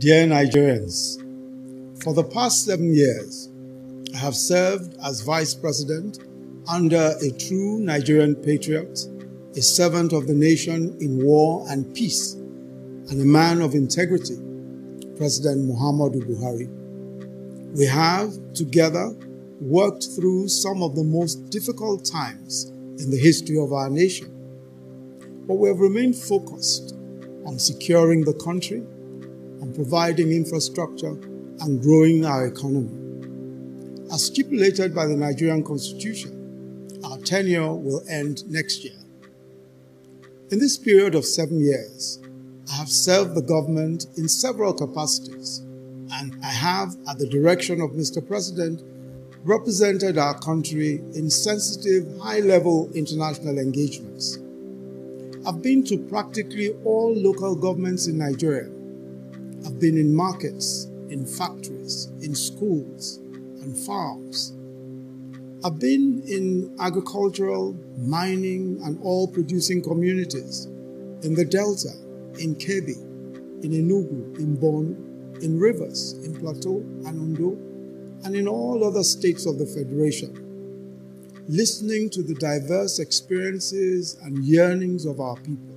Dear Nigerians, for the past 7 years, I have served as Vice President under a true Nigerian patriot, a servant of the nation in war and peace, and a man of integrity, President Muhammadu Buhari. We have, together, worked through some of the most difficult times in the history of our nation, but we have remained focused on securing the country, on providing infrastructure, and growing our economy. As stipulated by the Nigerian Constitution, our tenure will end next year. In this period of 7 years, I have served the government in several capacities, and I have, at the direction of Mr. President, represented our country in sensitive, high-level international engagements. I've been to practically all local governments in Nigeria. I've been in markets, in factories, in schools, and farms. I've been in agricultural, mining, and oil-producing communities, in the Delta, in Kebbi, in Enugu, in Borno, in Rivers, in Plateau and Ondo, and in all other states of the Federation, listening to the diverse experiences and yearnings of our people.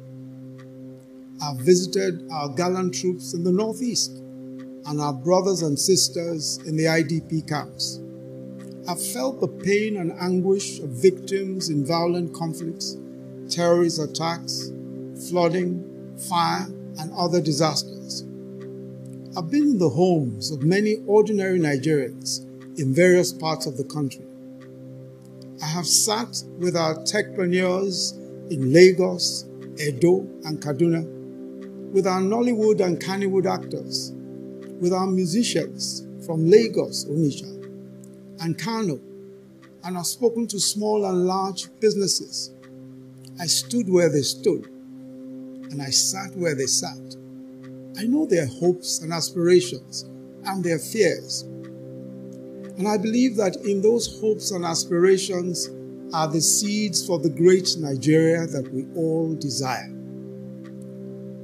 I've visited our gallant troops in the Northeast and our brothers and sisters in the IDP camps. I've felt the pain and anguish of victims in violent conflicts, terrorist attacks, flooding, fire, and other disasters. I've been in the homes of many ordinary Nigerians in various parts of the country. I have sat with our techpreneurs in Lagos, Edo, and Kaduna, with our Nollywood and Kannywood actors, with our musicians from Lagos, Onitsha, and Kano, and I've spoken to small and large businesses. I stood where they stood, and I sat where they sat. I know their hopes and aspirations and their fears. And I believe that in those hopes and aspirations are the seeds for the great Nigeria that we all desire.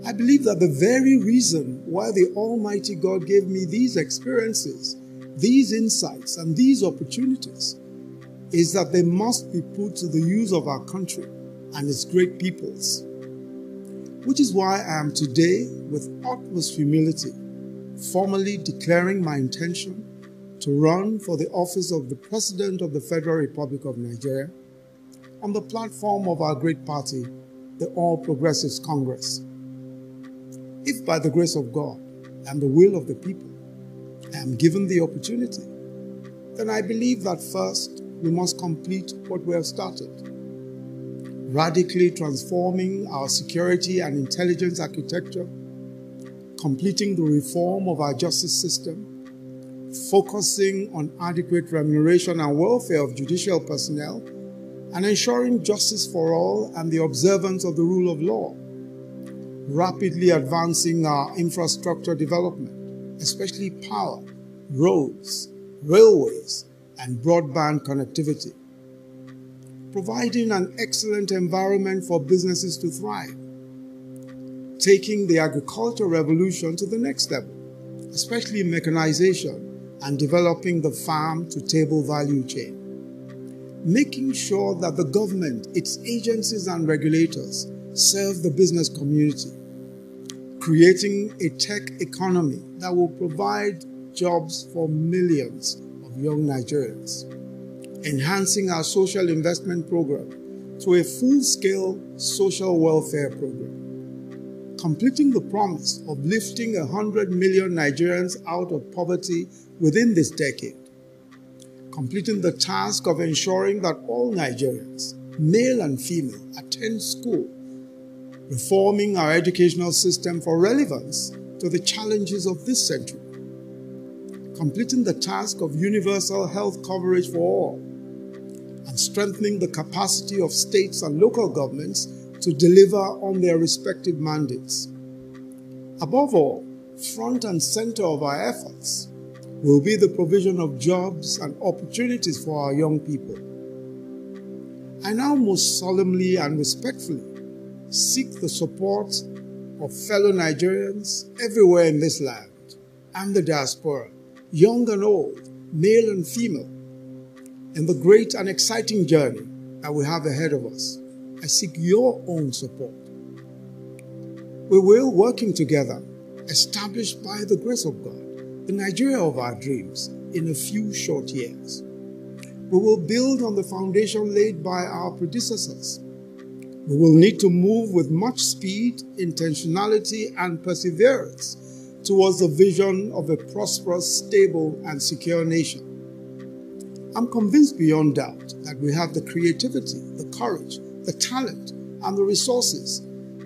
I believe that the very reason why the Almighty God gave me these experiences, these insights, and these opportunities is that they must be put to the use of our country and its great peoples. Which is why I am today, with utmost humility, formally declaring my intention to run for the office of the President of the Federal Republic of Nigeria on the platform of our great party, the All Progressives Congress. If by the grace of God and the will of the people, I am given the opportunity, then I believe that first we must complete what we have started. Radically transforming our security and intelligence architecture, completing the reform of our justice system, focusing on adequate remuneration and welfare of judicial personnel, and ensuring justice for all and the observance of the rule of law, rapidly advancing our infrastructure development, especially power, roads, railways, and broadband connectivity, providing an excellent environment for businesses to thrive, taking the agricultural revolution to the next level, especially mechanization and developing the farm-to-table value chain, making sure that the government, its agencies and regulators serve the business community, creating a tech economy that will provide jobs for millions of young Nigerians, enhancing our social investment program to a full-scale social welfare program, completing the promise of lifting 100 million Nigerians out of poverty within this decade, completing the task of ensuring that all Nigerians, male and female, attend school, reforming our educational system for relevance to the challenges of this century, completing the task of universal health coverage for all, and strengthening the capacity of states and local governments to deliver on their respective mandates. Above all, front and center of our efforts will be the provision of jobs and opportunities for our young people. I now most solemnly and respectfully seek the support of fellow Nigerians everywhere in this land and the diaspora, young and old, male and female, in the great and exciting journey that we have ahead of us. I seek your own support. We will, working together, establish by the grace of God the Nigeria of our dreams in a few short years. We will build on the foundation laid by our predecessors. We will need to move with much speed, intentionality, and perseverance towards the vision of a prosperous, stable, and secure nation. I'm convinced beyond doubt that we have the creativity, the courage, the talent, and the resources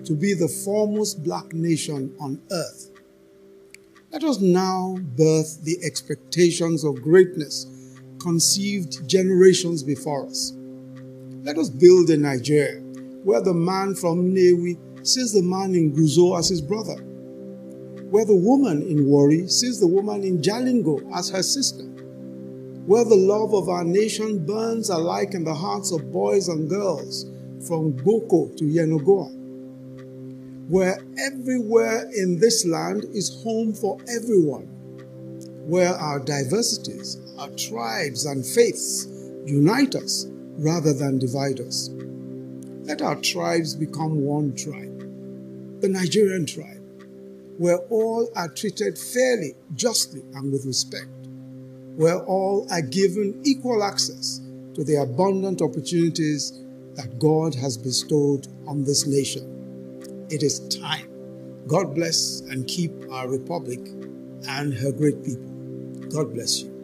to be the foremost black nation on earth. Let us now birth the expectations of greatness conceived generations before us. Let us build a Nigeria where the man from Nnewi sees the man in Guzo as his brother, where the woman in Warri sees the woman in Jalingo as her sister, where the love of our nation burns alike in the hearts of boys and girls from Boko to Yenagoa, where everywhere in this land is home for everyone, where our diversities, our tribes and faiths unite us rather than divide us. Let our tribes become one tribe, the Nigerian tribe, where all are treated fairly, justly, and with respect, where all are given equal access to the abundant opportunities that God has bestowed on this nation. It is time. God bless and keep our republic and her great people. God bless you.